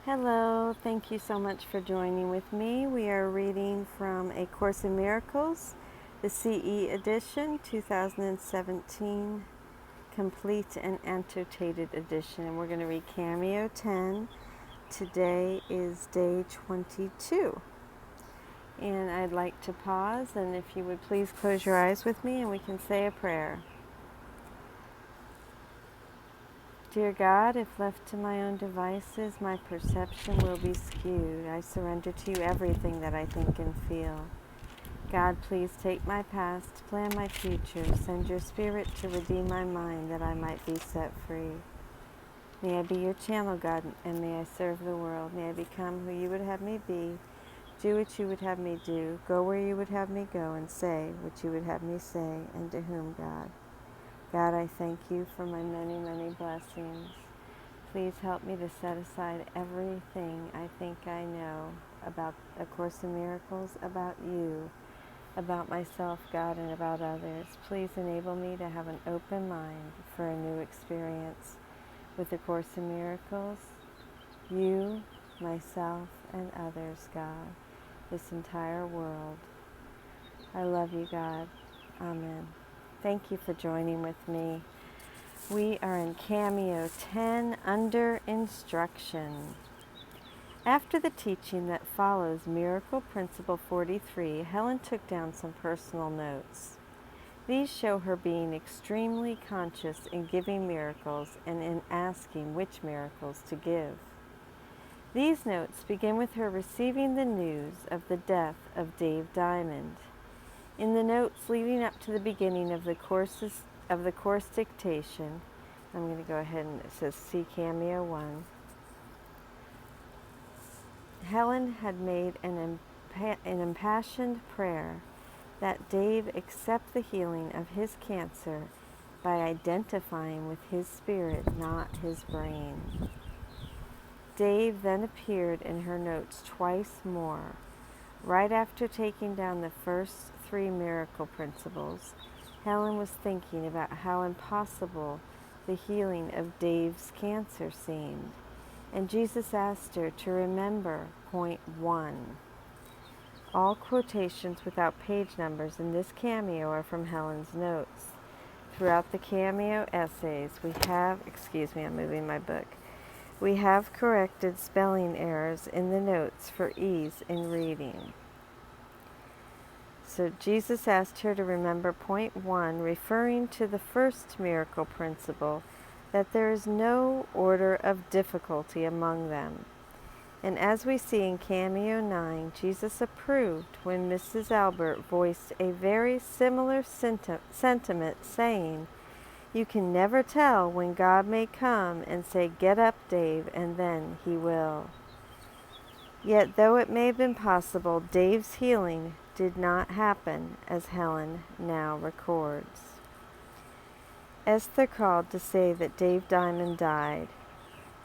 Hello, thank you so much for joining with me. We are reading from A Course in Miracles, the CE edition, 2017, complete and annotated edition. And we're going to read Cameo 10. Today is day 22. And I'd like to pause, and if you would please close your eyes with me and we can say a prayer. Dear God, if left to my own devices, my perception will be skewed. I surrender to you everything that I think and feel. God, please take my past, plan my future, send your spirit to redeem my mind that I might be set free. May I be your channel, God, and may I serve the world. May I become who you would have me be, do what you would have me do, go where you would have me go, and say what you would have me say, and to whom, God. God, I thank you for my many, many blessings. Please help me to set aside everything I think I know about A Course in Miracles, about you, about myself, God, and about others. Please enable me to have an open mind for a new experience with A Course in Miracles, you, myself, and others, God, this entire world. I love you, God. Amen. Thank you for joining with me. We are in Cameo 10, Under Instruction. After the teaching that follows Miracle Principle 43, Helen took down some personal notes. These show her being extremely conscious in giving miracles and in asking which miracles to give. These notes begin with her receiving the news of the death of Dave Diamond. In the notes leading up to the beginning of the course dictation, I'm going to go ahead and it says see Cameo 1. Helen had made an impassioned prayer that Dave accept the healing of his cancer by identifying with his spirit, not his brain. Dave then appeared in her notes twice more. Right after taking down the first 3 miracle principles, Helen was thinking about how impossible the healing of Dave's cancer seemed, and Jesus asked her to remember point 1. All quotations without page numbers in this cameo are from Helen's notes. Throughout the cameo essays, we have corrected spelling errors in the notes for ease in reading. So Jesus asked her to remember point 1, referring to the first miracle principle, that there is no order of difficulty among them. And as we see in Cameo 9, Jesus approved when Mrs. Albert voiced a very similar sentiment, saying, "You can never tell when God may come and say, 'Get up, Dave,' and then he will." Yet though it may have been possible, Dave's healing did not happen, as Helen now records. Esther called to say that Dave Diamond died.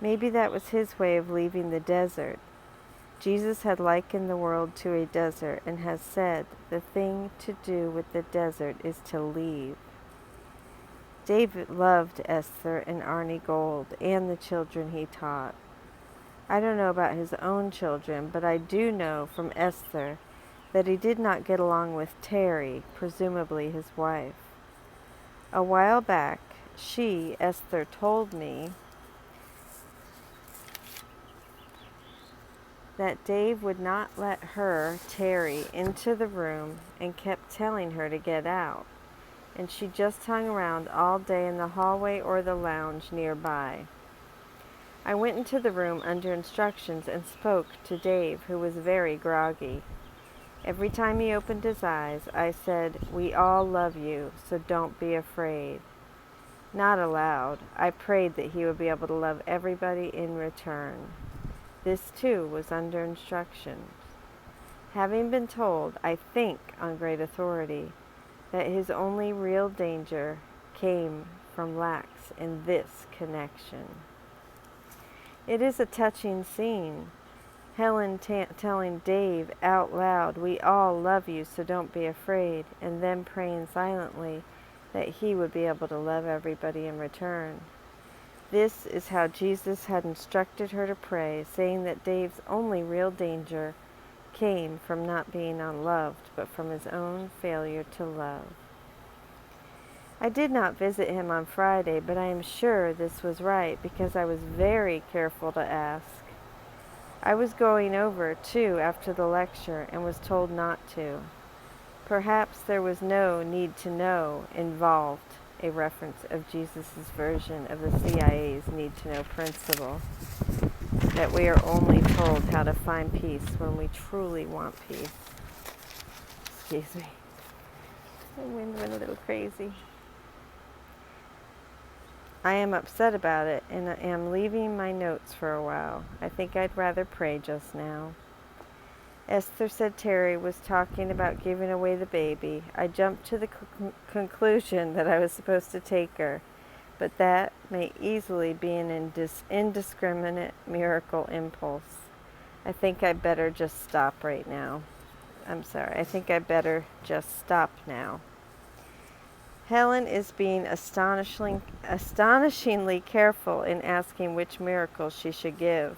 Maybe that was his way of leaving the desert. Jesus had likened the world to a desert and has said the thing to do with the desert is to leave. David loved Esther and Arnie Gold and the children he taught. I don't know about his own children, but I do know from Esther that he did not get along with Terry, presumably his wife. A while back, Esther, told me that Dave would not let her, Terry, into the room and kept telling her to get out. And she just hung around all day in the hallway or the lounge nearby. I went into the room under instructions and spoke to Dave, who was very groggy. Every time he opened his eyes, I said, "We all love you, so don't be afraid." Not aloud. I prayed that he would be able to love everybody in return. This, too, was under instructions. Having been told, I think on great authority, that his only real danger came from lacks in this connection. It is a touching scene. Helen telling Dave out loud, "We all love you, so don't be afraid," and then praying silently that he would be able to love everybody in return. This is how Jesus had instructed her to pray, saying that Dave's only real danger came from not being unloved, but from his own failure to love. I did not visit him on Friday, but I am sure this was right because I was very careful to ask. I was going over, too, after the lecture and was told not to. Perhaps there was no need to know involved, a reference of Jesus' version of the CIA's need-to-know principle, that we are only told how to find peace when we truly want peace. Excuse me. The wind went a little crazy. I am upset about it and I am leaving my notes for a while. I think I'd rather pray just now. Esther said Terry was talking about giving away the baby. I jumped to the conclusion that I was supposed to take her, but that may easily be an indiscriminate miracle impulse. I think I better just stop right now. I think I better just stop now. Helen is being astonishingly careful in asking which miracle she should give.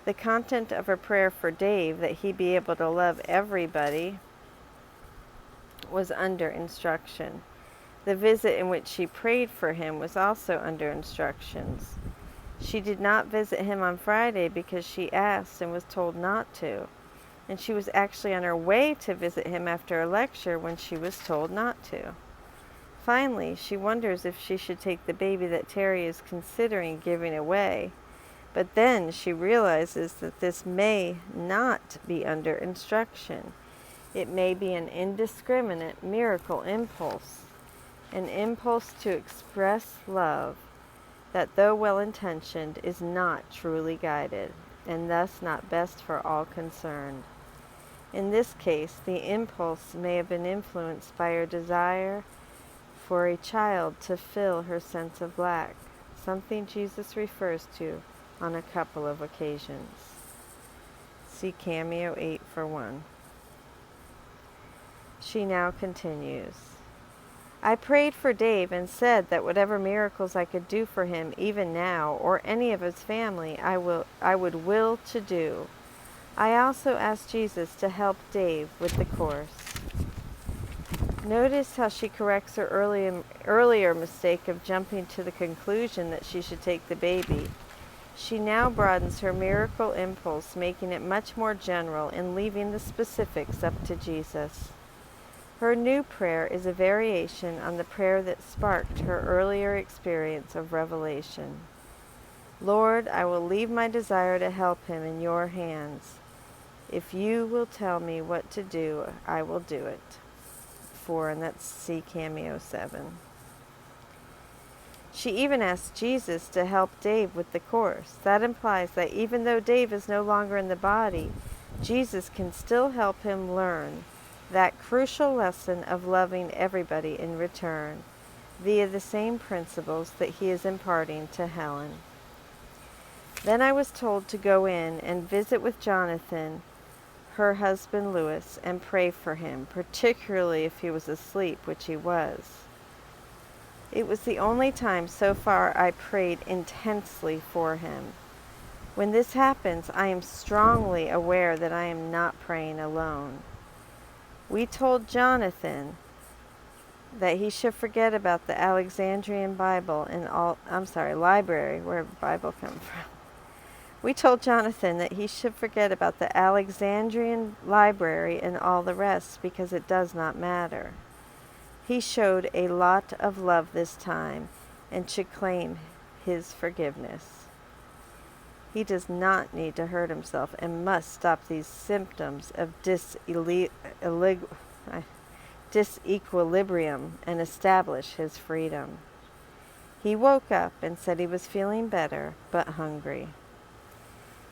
The content of her prayer for Dave, that he be able to love everybody, was under instruction. The visit in which she prayed for him was also under instructions. She did not visit him on Friday because she asked and was told not to, and she was actually on her way to visit him after a lecture when she was told not to. Finally, she wonders if she should take the baby that Terry is considering giving away, but then she realizes that this may not be under instruction. It may be an indiscriminate miracle impulse, an impulse to express love that, though well-intentioned, is not truly guided, and thus not best for all concerned. In this case, the impulse may have been influenced by her desire for a child to fill her sense of lack, something Jesus refers to on a couple of occasions. See Cameo 8 for 1. She now continues. I prayed for Dave and said that whatever miracles I could do for him even now, or any of his family, I would will to do. I also asked Jesus to help Dave with the course. Notice how she corrects her earlier mistake of jumping to the conclusion that she should take the baby. She now broadens her miracle impulse, making it much more general and leaving the specifics up to Jesus. Her new prayer is a variation on the prayer that sparked her earlier experience of revelation. Lord, I will leave my desire to help him in your hands. If you will tell me what to do, I will do it. 4, and that's C Cameo 7. She even asked Jesus to help Dave with the course. That implies that even though Dave is no longer in the body, Jesus can still help him learn that crucial lesson of loving everybody in return, via the same principles that he is imparting to Helen. Then I was told to go in and visit with Jonathan, her husband Louis, and pray for him, particularly if he was asleep, which he was. It was the only time so far I prayed intensely for him. When this happens, I am strongly aware that I am not praying alone. We told Jonathan that he should forget about the Alexandrian Bible and library, where the Bible comes from. We told Jonathan that he should forget about the Alexandrian library and all the rest because it does not matter. He showed a lot of love this time and should claim his forgiveness. He does not need to hurt himself and must stop these symptoms of disequilibrium and establish his freedom. He woke up and said he was feeling better but hungry.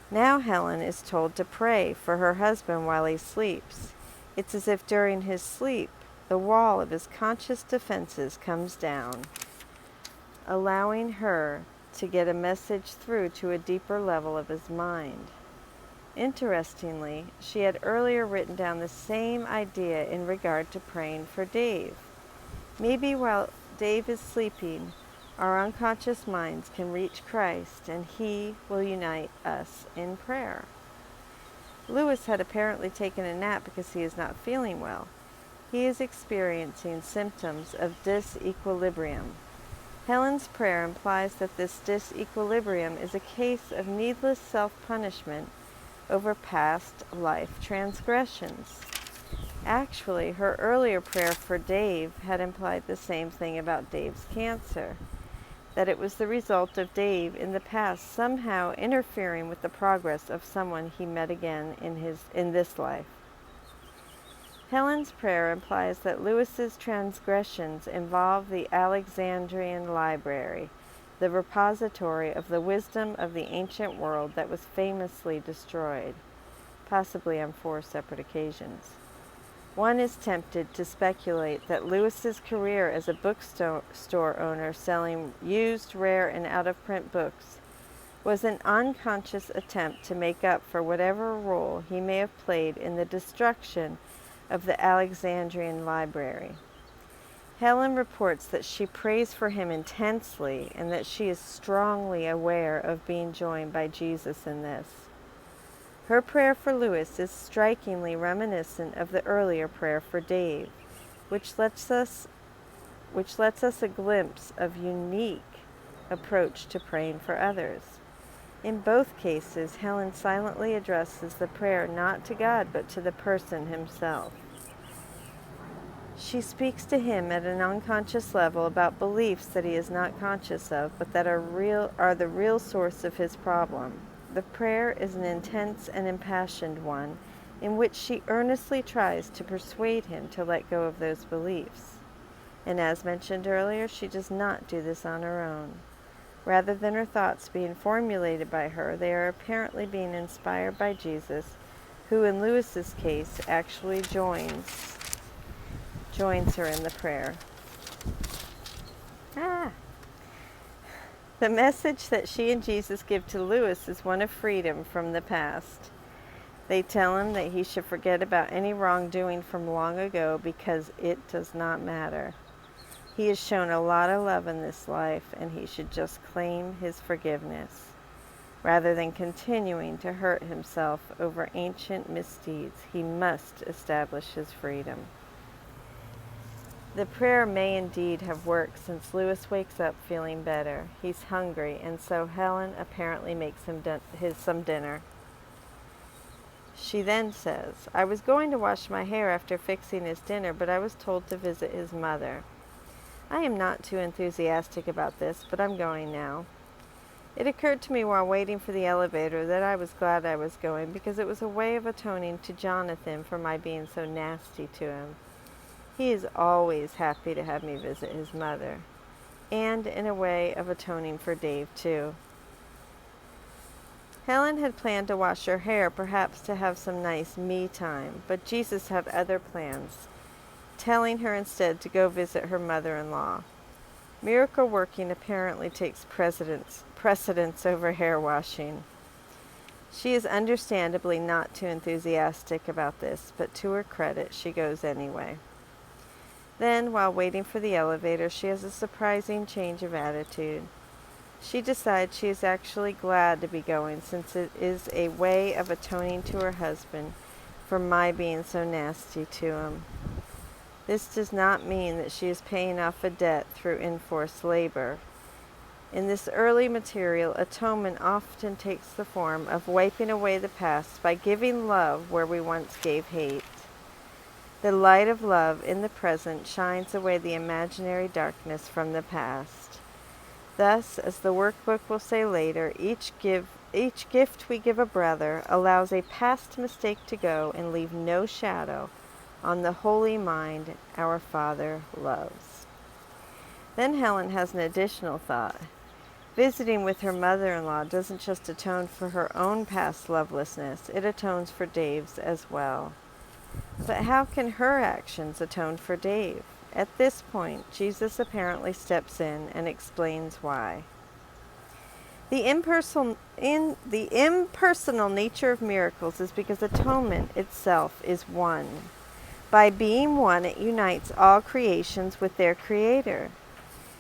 Now Helen is told to pray for her husband while he sleeps. It's as if during his sleep, the wall of his conscious defenses comes down, allowing her to get a message through to a deeper level of his mind. Interestingly, she had earlier written down the same idea in regard to praying for Dave. Maybe while Dave is sleeping, Our unconscious minds can reach Christ, and He will unite us in prayer. Lewis had apparently taken a nap because he is not feeling well. He is experiencing symptoms of disequilibrium. Helen's prayer implies that this disequilibrium is a case of needless self-punishment over past life transgressions. Actually, her earlier prayer for Dave had implied the same thing about Dave's cancer, that it was the result of Dave in the past somehow interfering with the progress of someone he met again in this life. Helen's prayer implies that Lewis's transgressions involve the Alexandrian library, the repository of the wisdom of the ancient world that was famously destroyed, possibly on 4 separate occasions. One is tempted to speculate that Lewis's career as a bookstore owner selling used, rare, and out-of-print books was an unconscious attempt to make up for whatever role he may have played in the destruction of the Alexandrian library. Helen reports that she prays for him intensely and that she is strongly aware of being joined by Jesus in this. Her prayer for Lewis is strikingly reminiscent of the earlier prayer for Dave, which lets us a glimpse of unique approach to praying for others. In both cases, Helen silently addresses the prayer not to God but to the person himself. She speaks to him at an unconscious level about beliefs that he is not conscious of, but that are the real source of his problem. The prayer is an intense and impassioned one, in which she earnestly tries to persuade him to let go of those beliefs. And as mentioned earlier, she does not do this on her own. Rather than her thoughts being formulated by her, they are apparently being inspired by Jesus, who in Lewis's case actually joins her in the prayer. The message that she and Jesus give to Lewis is one of freedom from the past. They tell him that he should forget about any wrongdoing from long ago because it does not matter. He has shown a lot of love in this life, and he should just claim his forgiveness, rather than continuing to hurt himself over ancient misdeeds. He must establish his freedom. The prayer may indeed have worked, since Lewis wakes up feeling better. He's hungry, and so Helen apparently makes him some dinner. She then says, "I was going to wash my hair after fixing his dinner, but I was told to visit his mother. I am not too enthusiastic about this, but I'm going now. It occurred to me while waiting for the elevator that I was glad I was going, because it was a way of atoning to Jonathan for my being so nasty to him. He is always happy to have me visit his mother, and in a way of atoning for Dave, too." Helen had planned to wash her hair, perhaps to have some nice me time, but Jesus had other plans, telling her instead to go visit her mother-in-law. Miracle working apparently takes precedence over hair washing. She is understandably not too enthusiastic about this, but to her credit, she goes anyway. Then, while waiting for the elevator, she has a surprising change of attitude. She decides she is actually glad to be going, since it is a way of atoning to her husband for my being so nasty to him. This does not mean that she is paying off a debt through enforced labor. In this early material, atonement often takes the form of wiping away the past by giving love where we once gave hate. The light of love in the present shines away the imaginary darkness from the past. Thus, as the workbook will say later, each gift we give a brother allows a past mistake to go and leave no shadow on the holy mind our Father loves. Then Helen has an additional thought. Visiting with her mother-in-law doesn't just atone for her own past lovelessness, it atones for Dave's as well. But how can her actions atone for Dave? At this point, Jesus apparently steps in and explains why. The impersonal nature of miracles is because atonement itself is one. By being one, it unites all creations with their Creator.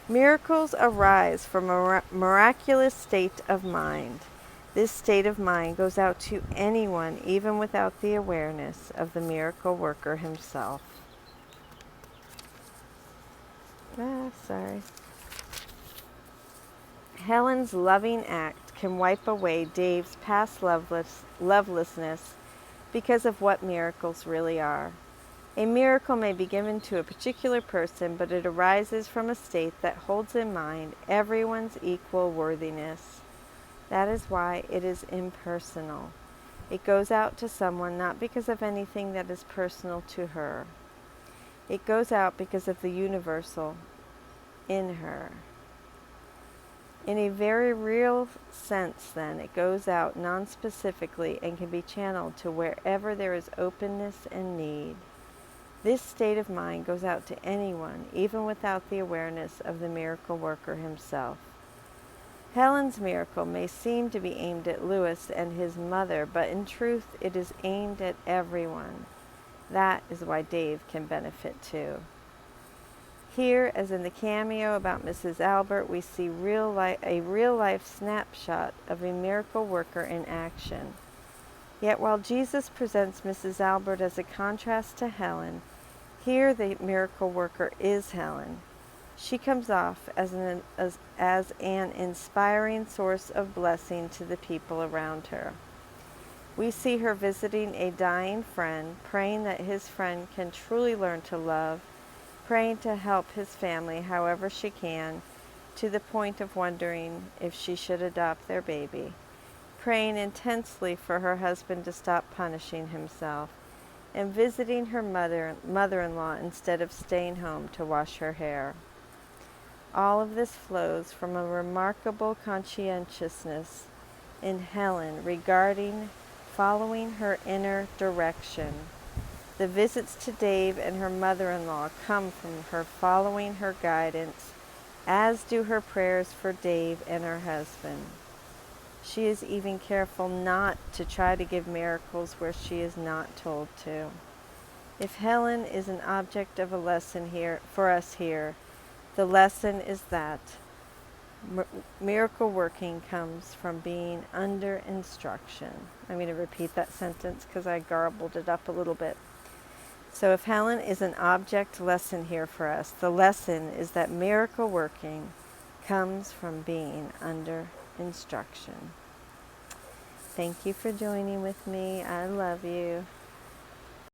Miracles arise from a miraculous state of mind. This state of mind goes out to anyone, even without the awareness of the miracle worker himself. Sorry. Helen's loving act can wipe away Dave's past lovelessness because of what miracles really are. A miracle may be given to a particular person, but it arises from a state that holds in mind everyone's equal worthiness. That is why it is impersonal. It goes out to someone not because of anything that is personal to her. It goes out because of the universal in her. In a very real sense, then, it goes out non-specifically and can be channeled to wherever there is openness and need. This state of mind goes out to anyone, even without the awareness of the miracle worker himself. Helen's miracle may seem to be aimed at Louis and his mother, but in truth it is aimed at everyone. That is why Dave can benefit too. Here, as in the cameo about Mrs. Albert, we see a real-life snapshot of a miracle worker in action. Yet while Jesus presents Mrs. Albert as a contrast to Helen, here the miracle worker is Helen. She comes off as an inspiring source of blessing to the people around her. We see her visiting a dying friend, praying that his friend can truly learn to love, praying to help his family however she can, to the point of wondering if she should adopt their baby, praying intensely for her husband to stop punishing himself, and visiting her mother-in-law instead of staying home to wash her hair. All of this flows from a remarkable conscientiousness in Helen regarding following her inner direction. The visits to Dave and her mother-in-law come from her following her guidance, as do her prayers for Dave and her husband. She is even careful not to try to give miracles where she is not told to. If Helen is an object of a lesson here for us here, the lesson is that miracle working comes from being under instruction. I'm going to repeat that sentence because I garbled it up a little bit. So if Helen is an object lesson here for us, the lesson is that miracle working comes from being under instruction. Thank you for joining with me. I love you.